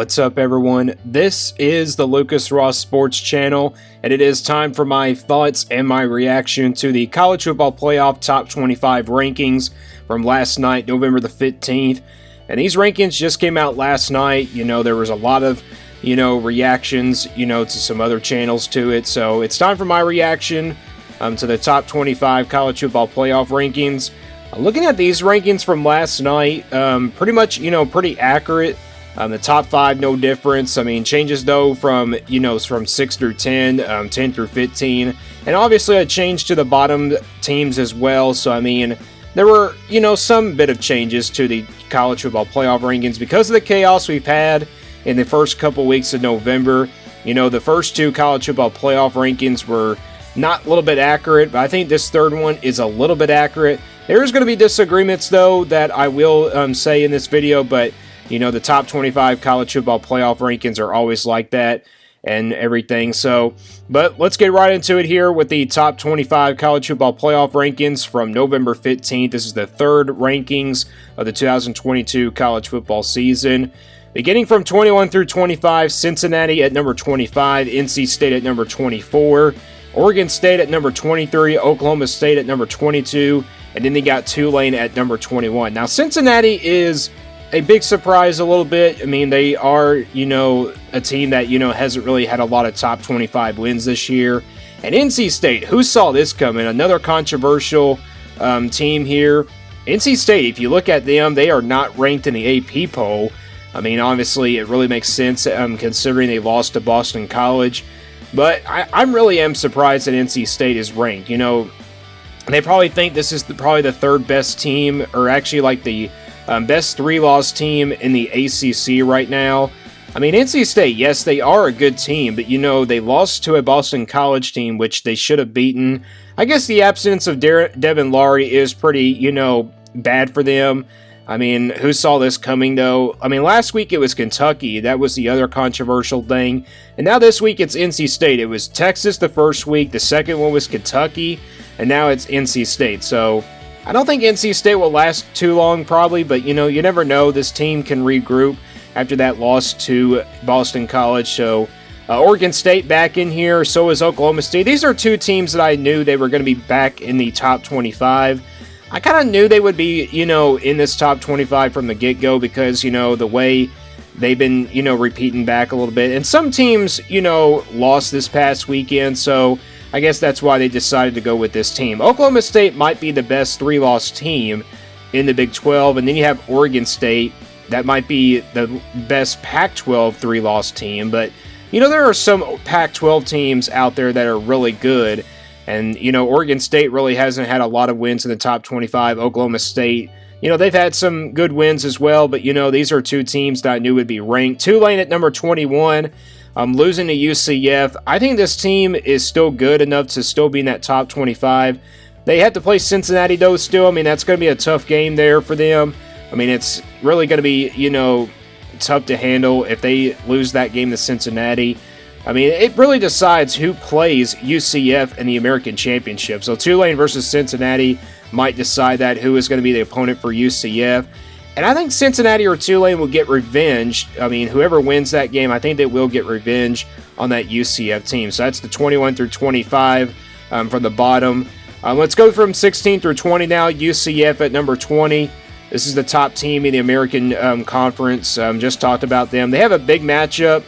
What's up, everyone? This is the Lucas Ross Sports Channel, and it is time for my thoughts and my reaction to the College Football Playoff Top 25 rankings from last night, November the 15th. And these rankings just came out last night. There was a lot of, reactions, to some other channels to it. So it's time for my reaction to the Top 25 College Football Playoff rankings. Looking at these rankings from last night, pretty much, pretty accurate. The top 5, no difference. Changes though from 6 through 10, 10 through 15, and obviously a change to the bottom teams as well. So there were some bit of changes to the college football playoff rankings because of the chaos we've had in the first couple weeks of November. The first 2 college football playoff rankings were not a little bit accurate, but I think this third one is a little bit accurate. There's going to be disagreements though that I will say in this video, but the top 25 college football playoff rankings are always like that and everything. But let's get right into it here with the top 25 college football playoff rankings from November 15th. This is the third rankings of the 2022 college football season. Beginning from 21 through 25, Cincinnati at number 25, NC State at number 24, Oregon State at number 23, Oklahoma State at number 22, and then they got Tulane at number 21. Now, Cincinnati is a big surprise a little bit. They are, a team that, hasn't really had a lot of top 25 wins this year. And NC State, who saw this coming? Another controversial team here. NC State, if you look at them, they are not ranked in the AP poll. Obviously, it really makes sense considering they lost to Boston College. But I really am surprised that NC State is ranked. They probably think this is probably the third best team, or actually like the best 3-loss team in the ACC right now. NC State, yes, they are a good team, but they lost to a Boston College team, which they should have beaten. I guess the absence of Devin Laurie is pretty, bad for them. Who saw this coming, though? Last week it was Kentucky. That was the other controversial thing. And now this week it's NC State. It was Texas the first week. The second one was Kentucky. And now it's NC State. So I don't think NC State will last too long, probably. But, you never know. This team can regroup after that loss to Boston College. So Oregon State back in here. So is Oklahoma State. These are 2 teams that I knew they were going to be back in the top 25. I kind of knew they would be, in this top 25 from the get-go because, the way they've been, repeating back a little bit. And some teams, lost this past weekend, so I guess that's why they decided to go with this team. Oklahoma State might be the best 3-loss team in the Big 12, and then you have Oregon State. That might be the best Pac-12 3-loss team, but, there are some Pac-12 teams out there that are really good. And, Oregon State really hasn't had a lot of wins in the top 25. Oklahoma State, they've had some good wins as well. But, these are 2 teams that I knew would be ranked. Tulane at number 21, losing to UCF. I think this team is still good enough to still be in that top 25. They have to play Cincinnati, though, still. That's going to be a tough game there for them. It's really going to be, tough to handle if they lose that game to Cincinnati. It really decides who plays UCF in the American Championship. So Tulane versus Cincinnati might decide that, who is going to be the opponent for UCF. And I think Cincinnati or Tulane will get revenge. Whoever wins that game, I think they will get revenge on that UCF team. So that's the 21 through 25 from the bottom. Let's go from 16 through 20 now. UCF at number 20. This is the top team in the American Conference. Just talked about them. They have a big matchup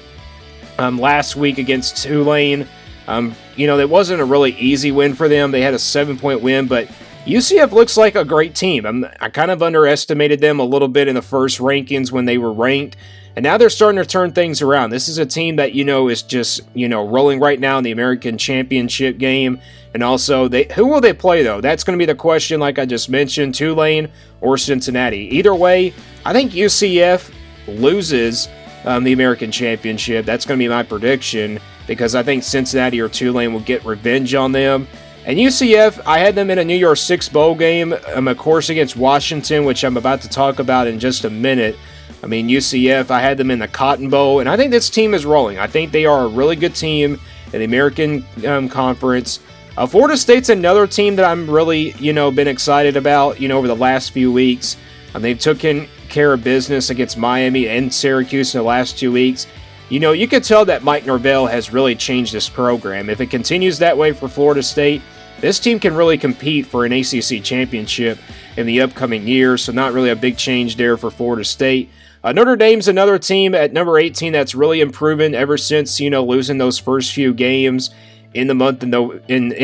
last week against Tulane. It wasn't a really easy win for them. They had a 7-point win, but UCF looks like a great team. I kind of underestimated them a little bit in the first rankings when they were ranked, and now they're starting to turn things around. This is a team that, is just, rolling right now in the American Championship game. And also, who will they play, though? That's going to be the question, like I just mentioned, Tulane or Cincinnati. Either way, I think UCF loses the American Championship. That's going to be my prediction because I think Cincinnati or Tulane will get revenge on them. And UCF, I had them in a New Year's Six bowl game, of course, against Washington, which I'm about to talk about in just a minute. UCF, I had them in the Cotton Bowl, and I think this team is rolling. I think they are a really good team in the American Conference. Florida State's another team that I'm really, been excited about, over the last few weeks. They've taken care of business against Miami and Syracuse in the last 2 weeks, you could tell that Mike Norvell has really changed this program. If it continues that way for Florida State, this team can really compete for an ACC championship in the upcoming year, so not really a big change there for Florida State. Notre Dame's another team at number 18 that's really improving ever since, losing those first few games in the month in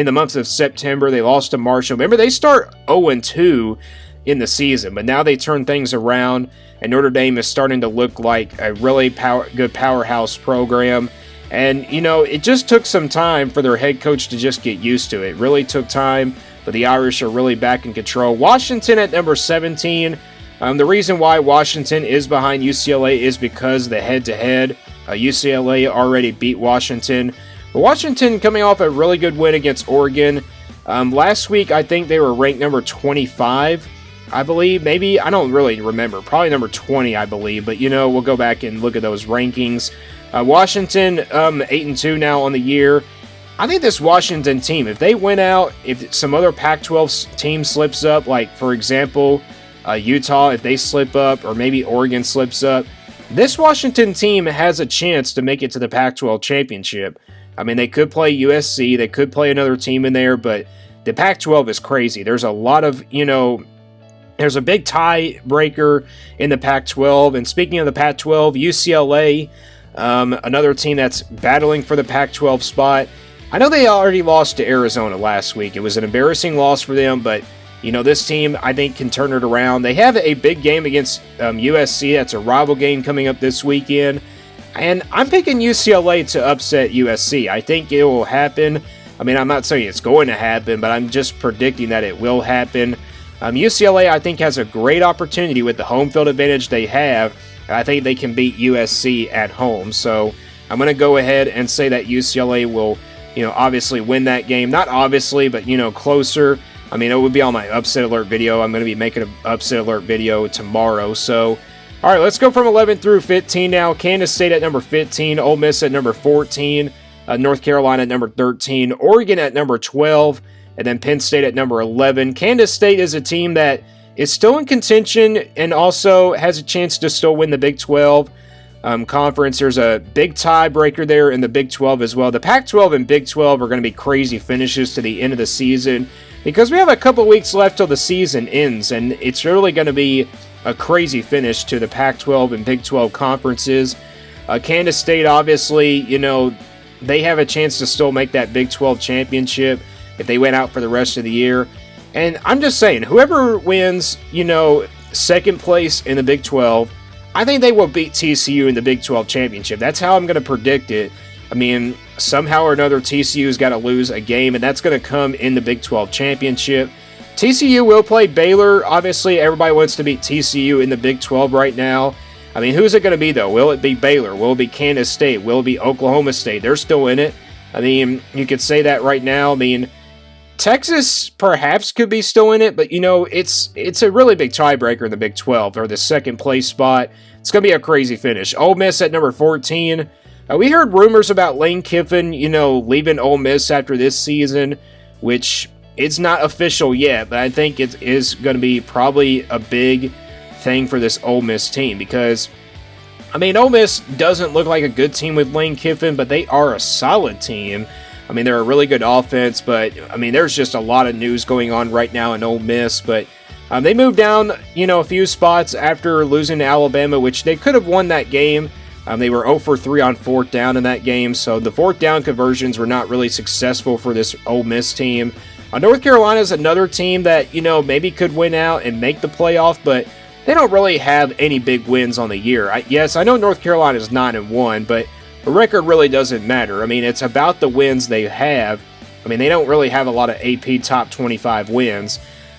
the months of September. They lost to Marshall. Remember, they start 0-2 in the season, but now they turn things around, and Notre Dame is starting to look like a really good powerhouse program. And, it just took some time for their head coach to just get used to it. It really took time, but the Irish are really back in control. Washington at number 17. The reason why Washington is behind UCLA is because the head-to-head. UCLA already beat Washington. But Washington coming off a really good win against Oregon. Last week, I think they were ranked number 25, I believe. Maybe, I don't really remember. Probably number 20, I believe. But, we'll go back and look at those rankings. Washington, 8-2 now on the year. I think this Washington team, if they win out, if some other Pac-12 team slips up, like, for example, Utah, if they slip up, or maybe Oregon slips up, this Washington team has a chance to make it to the Pac-12 championship. I mean, they could play USC, they could play another team in there, but the Pac-12 is crazy. There's a lot of, there's a big tiebreaker in the Pac-12. And speaking of the Pac-12, UCLA, another team that's battling for the Pac-12 spot. I know they already lost to Arizona last week. It was an embarrassing loss for them, but, this team, I think, can turn it around. They have a big game against USC. That's a rival game coming up this weekend. And I'm picking UCLA to upset USC. I think it will happen. I mean, I'm not saying it's going to happen, but I'm just predicting that it will happen. UCLA, I think, has a great opportunity with the home field advantage they have. I think they can beat USC at home. So I'm going to go ahead and say that UCLA will, obviously win that game. Not obviously, but, closer. I mean, it would be on my upset alert video. I'm going to be making an upset alert video tomorrow. So, all right, let's go from 11 through 15 now. Kansas State at number 15, Ole Miss at number 14, North Carolina at number 13, Oregon at number 12, and then Penn State at number 11. Kansas State is a team that is still in contention and also has a chance to still win the Big 12 conference. There's a big tiebreaker there in the Big 12 as well. The Pac-12 and Big 12 are going to be crazy finishes to the end of the season because we have a couple weeks left till the season ends, and it's really going to be a crazy finish to the Pac-12 and Big 12 conferences. Kansas State, obviously, they have a chance to still make that Big 12 championship if they went out for the rest of the year. And I'm just saying, whoever wins, second place in the Big 12, I think they will beat TCU in the Big 12 championship. That's how I'm going to predict it. I mean, somehow or another, TCU's got to lose a game, and that's going to come in the Big 12 championship. TCU will play Baylor. Obviously, everybody wants to beat TCU in the Big 12 right now. I mean, who's it going to be, though? Will it be Baylor? Will it be Kansas State? Will it be Oklahoma State? They're still in it. I mean, you could say that right now. I mean, Texas perhaps could be still in it, but, it's a really big tiebreaker in the Big 12, or the second place spot. It's going to be a crazy finish. Ole Miss at number 14. We heard rumors about Lane Kiffin, leaving Ole Miss after this season, which it's not official yet, but I think it is going to be probably a big thing for this Ole Miss team because, I mean, Ole Miss doesn't look like a good team with Lane Kiffin, but they are a solid team. I mean, they're a really good offense, but, I mean, there's just a lot of news going on right now in Ole Miss, but they moved down, a few spots after losing to Alabama, which they could have won that game. They were 0 for 3 on fourth down in that game, so the fourth down conversions were not really successful for this Ole Miss team. North Carolina is another team that, maybe could win out and make the playoff, but they don't really have any big wins on the year. Yes, I know North Carolina is 9-1, but the record really doesn't matter. I mean, it's about the wins they have. I mean, they don't really have a lot of AP top 25 wins.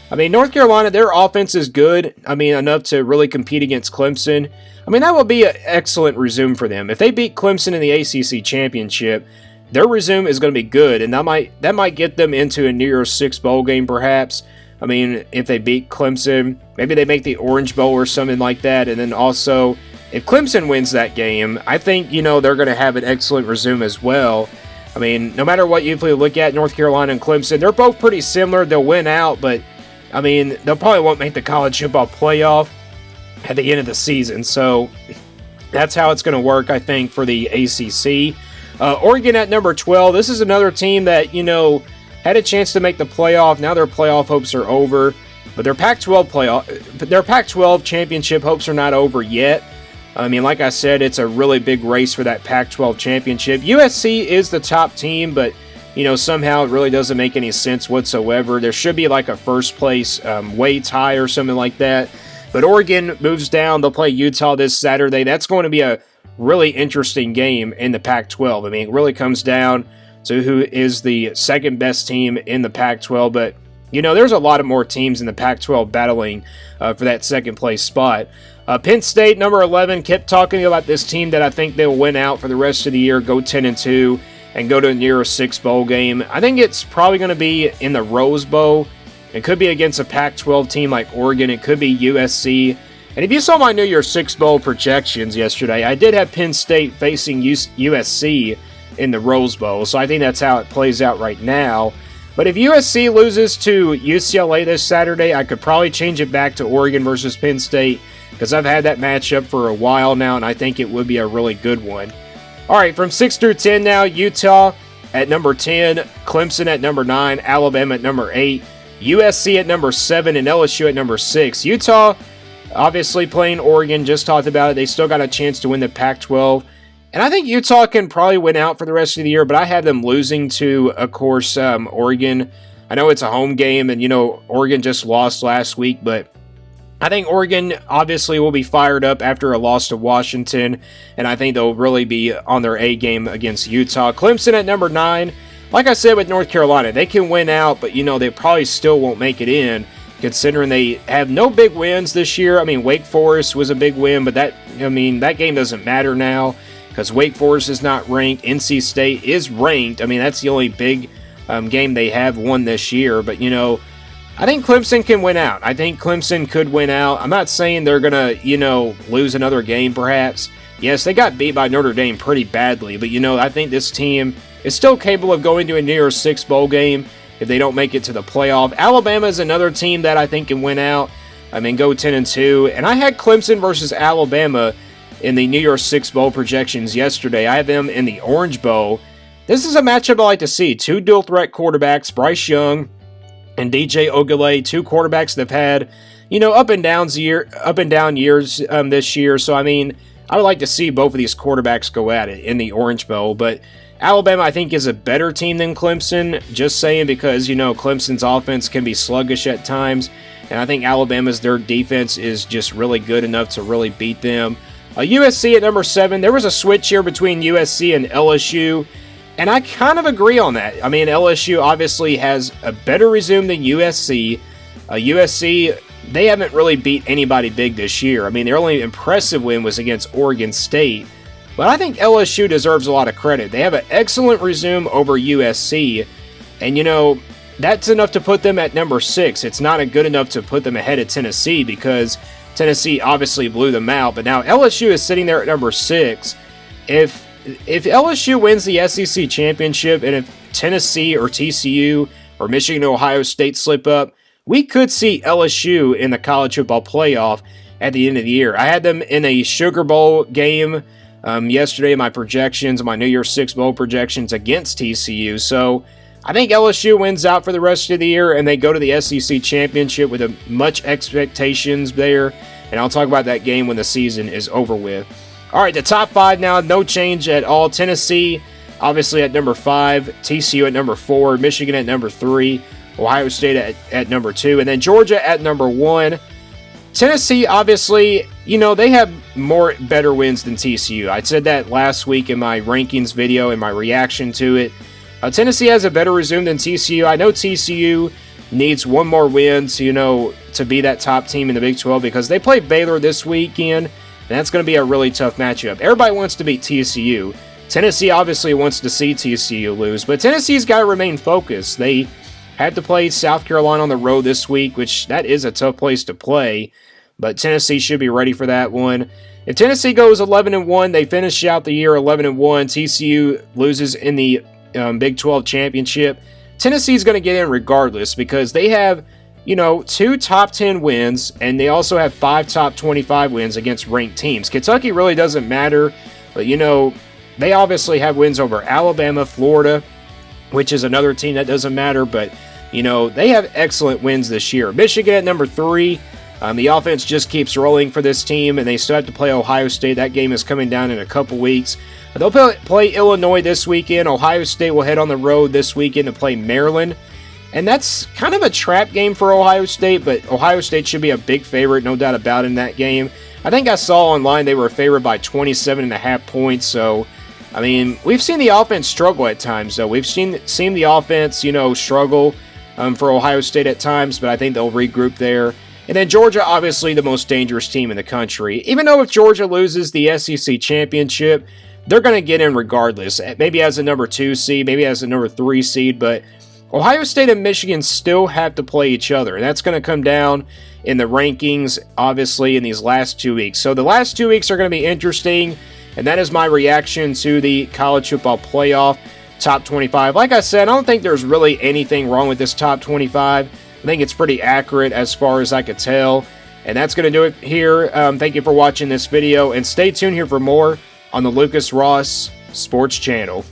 I mean, North Carolina, their offense is good. I mean, enough to really compete against Clemson. I mean, that will be an excellent resume for them. If they beat Clemson in the ACC championship, their resume is going to be good, and that might get them into a New Year's Six bowl game, perhaps. I mean, if they beat Clemson, maybe they make the Orange Bowl or something like that, and then also, if Clemson wins that game, I think, they're going to have an excellent resume as well. I mean, no matter what you look at, North Carolina and Clemson, they're both pretty similar. They'll win out, but, I mean, they'll probably won't make the college football playoff. at the end of the season. So that's how it's going to work, I think, for the ACC. Oregon at number 12. This is another team that, had a chance to make the playoff. Now their playoff hopes are over. But their Pac-12 championship hopes are not over yet. I mean, like I said, it's a really big race for that Pac-12 championship. USC is the top team, but, somehow it really doesn't make any sense whatsoever. There should be like a first place way tie or something like that. But Oregon moves down. They'll play Utah this Saturday. That's going to be a really interesting game in the Pac-12. I mean, it really comes down to who is the second best team in the Pac-12. But, there's a lot of more teams in the Pac-12 battling for that second place spot. Penn State, number 11, kept talking about this team that I think they'll win out for the rest of the year, go 10-2, and go to a New Year's Six bowl game. I think it's probably going to be in the Rose Bowl. It could be against a Pac-12 team like Oregon. It could be USC. And if you saw my New Year's Six bowl projections yesterday, I did have Penn State facing USC in the Rose Bowl. So I think that's how it plays out right now. But if USC loses to UCLA this Saturday, I could probably change it back to Oregon versus Penn State, because I've had that matchup for a while now, and I think it would be a really good one. All right, from 6 through 10 now, Utah at number 10, Clemson at number 9, Alabama at number 8, USC at number 7, and LSU at number 6. Utah, obviously playing Oregon, just talked about it. They still got a chance to win the Pac-12. And I think Utah can probably win out for the rest of the year, but I have them losing to, of course, Oregon. I know it's a home game, and, Oregon just lost last week, but I think Oregon obviously will be fired up after a loss to Washington, and I think they'll really be on their A game against Utah. Clemson at number 9. Like I said with North Carolina, they can win out, but, they probably still won't make it in, considering they have no big wins this year. I mean, Wake Forest was a big win, but that game doesn't matter now because Wake Forest is not ranked. NC State is ranked. I mean, that's the only big game they have won this year, but, I think Clemson can win out. I think Clemson could win out. I'm not saying they're going to, lose another game perhaps. Yes, they got beat by Notre Dame pretty badly, but, I think this team is still capable of going to a New Year's Six bowl game if they don't make it to the playoff. Alabama is another team that I think can win out. I mean, go 10-2. And I had Clemson versus Alabama in the New Year's Six bowl projections yesterday. I have them in the Orange Bowl. This is a matchup I like to see. Two dual threat quarterbacks, Bryce Young and DJ Ogilvy, two quarterbacks that have had, up and down years this year. So, I mean, I would like to see both of these quarterbacks go at it in the Orange Bowl. But Alabama, I think, is a better team than Clemson. Just saying because, Clemson's offense can be sluggish at times. And I think their defense is just really good enough to really beat them. USC at number 7. There was a switch here between USC and LSU. And I kind of agree on that. I mean, LSU obviously has a better resume than USC. USC, they haven't really beat anybody big this year. I mean, their only impressive win was against Oregon State. But I think LSU deserves a lot of credit. They have an excellent resume over USC. And, that's enough to put them at number 6. It's not good enough to put them ahead of Tennessee because Tennessee obviously blew them out. But now LSU is sitting there at number 6. If LSU wins the SEC championship and if Tennessee or TCU or Michigan or Ohio State slip up, we could see LSU in the college football playoff at the end of the year. I had them in a Sugar Bowl game yesterday in my projections, my New Year's Six bowl projections against TCU. So I think LSU wins out for the rest of the year and they go to the SEC championship with much expectations there. And I'll talk about that game when the season is over with. All right, the top 5 now, no change at all. Tennessee, obviously at number 5. TCU at number 4. Michigan at number 3. Ohio State at number 2. And then Georgia at number 1. Tennessee, obviously, they have better wins than TCU. I said that last week in my rankings video and my reaction to it. Tennessee has a better resume than TCU. I know TCU needs one more win to be that top team in the Big 12 because they play Baylor this weekend. And that's going to be a really tough matchup. Everybody wants to beat TCU. Tennessee obviously wants to see TCU lose, but Tennessee's got to remain focused. They had to play South Carolina on the road this week, which that is a tough place to play, but Tennessee should be ready for that one. If Tennessee goes 11-1, they finish out the year 11-1, TCU loses in the Big 12 championship, Tennessee's going to get in regardless because they have 2 top 10 wins, and they also have 5 top 25 wins against ranked teams. Kentucky really doesn't matter, but they obviously have wins over Alabama, Florida, which is another team that doesn't matter, but they have excellent wins this year. Michigan at number 3. The offense just keeps rolling for this team, and they still have to play Ohio State. That game is coming down in a couple weeks. They'll play Illinois this weekend. Ohio State will head on the road this weekend to play Maryland. And that's kind of a trap game for Ohio State, but Ohio State should be a big favorite, no doubt about it, in that game. I think I saw online they were favored by 27.5 points, so, we've seen the offense struggle at times, though. We've seen the offense, struggle for Ohio State at times, but I think they'll regroup there. And then Georgia, obviously the most dangerous team in the country. Even though if Georgia loses the SEC championship, they're going to get in regardless. Maybe as a number 2 seed, maybe as a number 3 seed, but Ohio State and Michigan still have to play each other, and that's going to come down in the rankings, obviously, in these last 2 weeks. So the last 2 weeks are going to be interesting, and that is my reaction to the college football playoff top 25. Like I said, I don't think there's really anything wrong with this top 25. I think it's pretty accurate as far as I could tell, and that's going to do it here. Thank you for watching this video, and stay tuned here for more on the Lucas Ross Sports Channel.